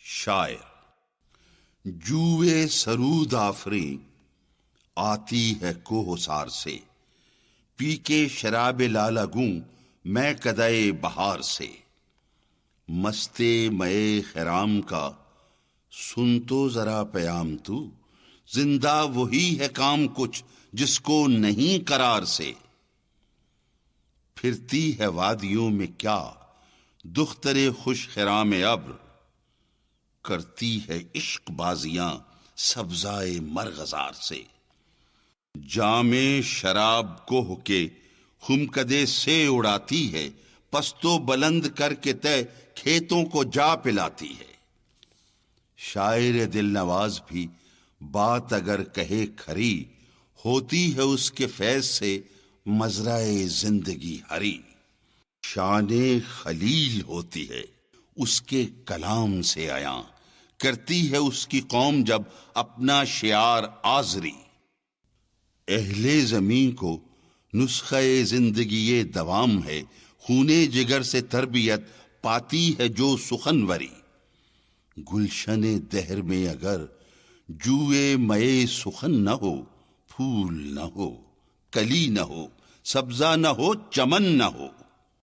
شاعر جوئے سرود آفریں آتی ہے کوہسار سے، پی کے شراب لالہ گوں میں کدئے بہار سے۔ مستے مئے خرام کا سن تو ذرا پیام تو، زندہ وہی ہے کام کچھ جس کو نہیں قرار سے۔ پھرتی ہے وادیوں میں کیا دخترے خوش خرام ابر، کرتی ہے عشق بازیاں سبزائے مرغزار سے۔ جام شراب کوہ کے خمکدے سے اڑاتی ہے، پستو بلند کر کے طے کھیتوں کو جا پلاتی ہے۔ شاعر دل نواز بھی بات اگر کہے کھری، ہوتی ہے اس کے فیض سے مزرعہ زندگی ہری۔ شان خلیل ہوتی ہے اس کے کلام سے عیاں، کرتی ہے اس کی قوم جب اپنا شعار آزری۔ اہل زمین کو نسخہ زندگی دوام ہے، خونے جگر سے تربیت پاتی ہے جو سخنوری۔ گلشن دہر میں اگر جوئے مئے سخن نہ ہو، پھول نہ ہو کلی نہ ہو سبزہ نہ ہو چمن نہ ہو،